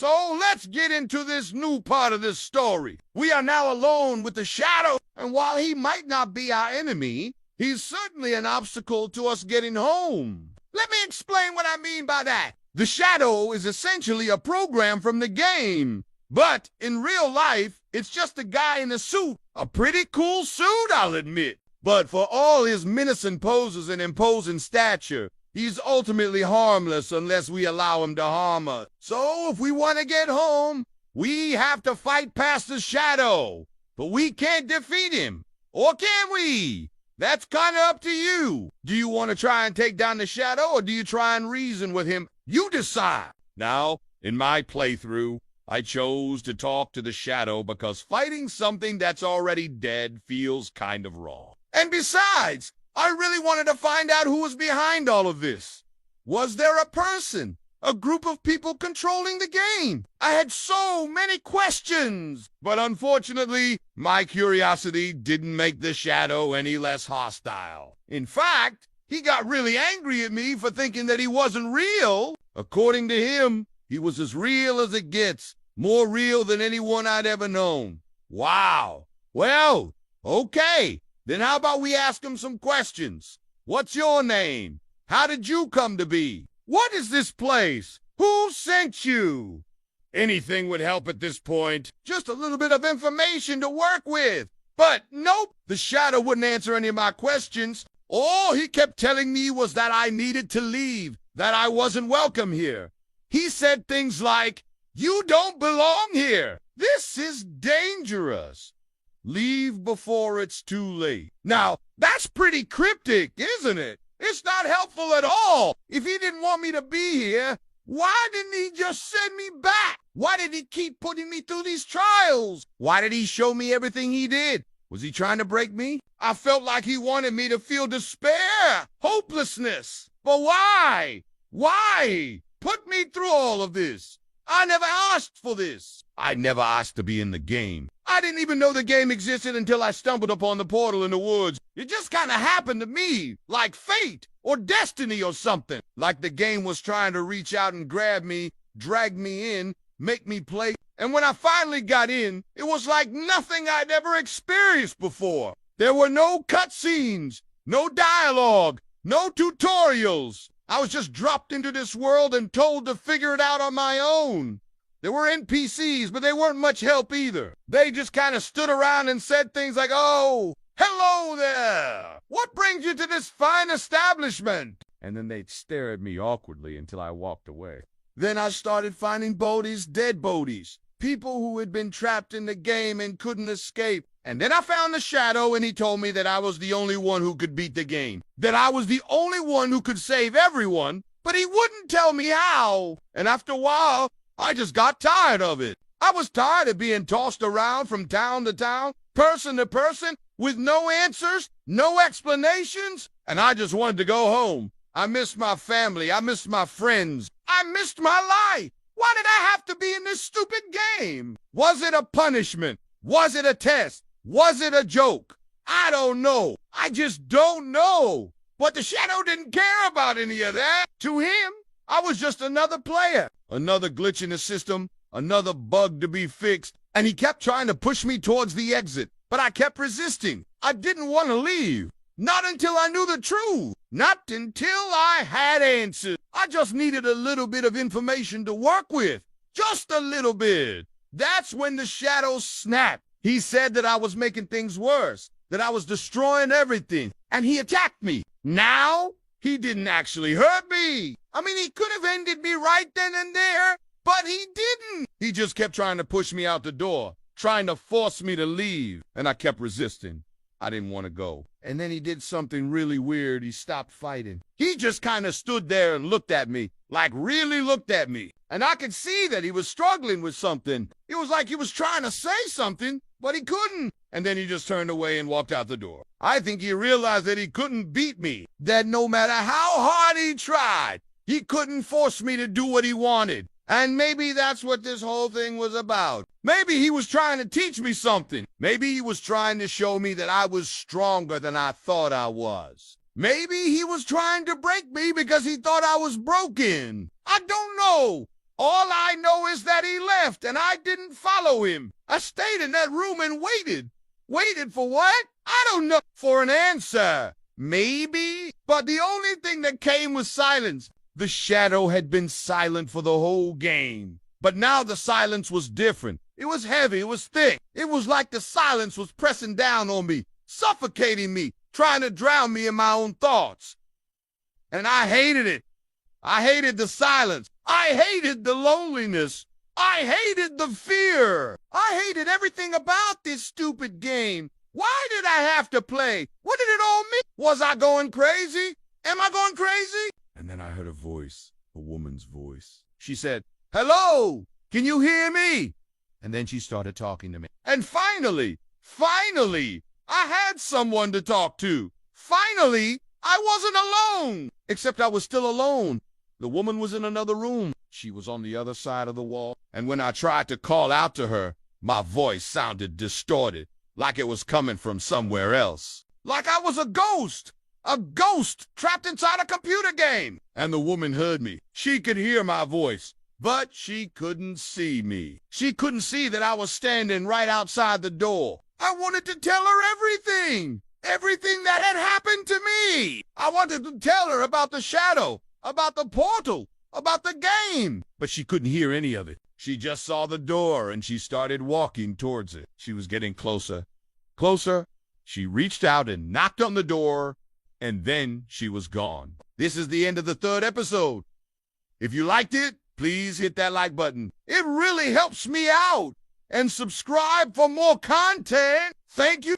So let's get into this new part of this story. We are now alone with the shadow, and while he might not be our enemy, he's certainly an obstacle to us getting home. Let me explain what I mean by that. The shadow is essentially a program from the game, but in real life, it's just a guy in a suit. A pretty cool suit, I'll admit. But for all his menacing poses and imposing stature, he's ultimately harmless unless we allow him to harm us. So if we want to get home, we have to fight past the shadow. But we can't defeat him. Or can we? That's kind of up to you. Do you want to try and take down the shadow, or do you try and reason with him? You decide. Now, in my playthrough, I chose to talk to the shadow because fighting something that's already dead feels kind of wrong. And besides, I really wanted to find out who was behind all of this. Was there a person? A group of people controlling the game? I had so many questions. But unfortunately, my curiosity didn't make the shadow any less hostile. In fact, he got really angry at me for thinking that he wasn't real. According to him, he was as real as it gets. More real than anyone I'd ever known. Wow. Well, okay. Then how about we ask him some questions? What's your name? How did you come to be? What is this place? Who sent you? Anything would help at this point. Just a little bit of information to work with. But nope, the shadow wouldn't answer any of my questions. All he kept telling me was that I needed to leave, that I wasn't welcome here. He said things like, "You don't belong here. This is dangerous. Leave before it's too late." Now, that's pretty cryptic, isn't it? It's not helpful at all. If he didn't want me to be here, why didn't he just send me back? Why did he keep putting me through these trials? Why did he show me everything he did? Was he trying to break me? I felt like he wanted me to feel despair, hopelessness. But why? Why? Put me through all of this. I never asked for this. I never asked to be in the game. I didn't even know the game existed until I stumbled upon the portal in the woods. It just kind of happened to me, like fate or destiny or something. Like the game was trying to reach out and grab me, drag me in, make me play. And when I finally got in, it was like nothing I'd ever experienced before. There were no cutscenes, no dialogue, no tutorials. I was just dropped into this world and told to figure it out on my own. There were NPCs, but they weren't much help either. They just kind of stood around and said things like, "Oh, hello there. What brings you to this fine establishment?" And then they'd stare at me awkwardly until I walked away. Then I started finding bodies, dead bodies, people who had been trapped in the game and couldn't escape. And then I found the shadow, and he told me that I was the only one who could beat the game, that I was the only one who could save everyone, but he wouldn't tell me how. And after a while, I just got tired of it. I was tired of being tossed around from town to town, person to person, with no answers, no explanations, and I just wanted to go home. I missed my family. I missed my friends. I missed my life. Why did I have to be in this stupid game? Was it a punishment? Was it a test? Was it a joke? I don't know. I just don't know. But the shadow didn't care about any of that. To him, I was just another player, another glitch in the system, another bug to be fixed, and he kept trying to push me towards the exit, but I kept resisting. I didn't want to leave. Not until I knew the truth. Not until I had answers. I just needed a little bit of information to work with. Just a little bit. That's when the shadow snapped. He said that I was making things worse, that I was destroying everything, and he attacked me. Now, he didn't actually hurt me. I mean, he could have ended me right then and there, but he didn't. He just kept trying to push me out the door, trying to force me to leave, and I kept resisting. I didn't want to go. And then he did something really weird. He stopped fighting. He just kind of stood there and looked at me, like really looked at me. And I could see that he was struggling with something. It was like he was trying to say something, but he couldn't. And then he just turned away and walked out the door. I think he realized that he couldn't beat me, that no matter how hard he tried, he couldn't force me to do what he wanted. And maybe that's what this whole thing was about. Maybe he was trying to teach me something. Maybe he was trying to show me that I was stronger than I thought I was. Maybe he was trying to break me because he thought I was broken. I don't know. All I know is that he left, and I didn't follow him. I stayed in that room and waited. Waited for what? I don't know. For an answer. Maybe. But the only thing that came was silence. The shadow had been silent for the whole game. But now the silence was different. It was heavy. It was thick. It was like the silence was pressing down on me, suffocating me, trying to drown me in my own thoughts. And I hated it. I hated the silence. I hated the loneliness. I hated the fear. I hated everything about this stupid game. Why did I have to play? What did it all mean? Was I going crazy? Am I going crazy? And then I heard a voice, a woman's voice. She said, "Hello, can you hear me?" And then she started talking to me. And finally, I had someone to talk to. Finally, I wasn't alone. Except I was still alone. The woman was in another room. She was on the other side of the wall. And when I tried to call out to her, my voice sounded distorted, like it was coming from somewhere else. Like I was a ghost trapped inside a computer game. And the woman heard me. She could hear my voice, but she couldn't see me. She couldn't see that I was standing right outside the door. I wanted to tell her everything. Everything that had happened to me. I wanted to tell her about the shadow, about the portal, about the game. But she couldn't hear any of it. She just saw the door and she started walking towards it. She was getting closer. Closer. She reached out and knocked on the door, and then she was gone. This is the end of the 3rd episode. If you liked it, please hit that like button. It really helps me out. And subscribe for more content. Thank you.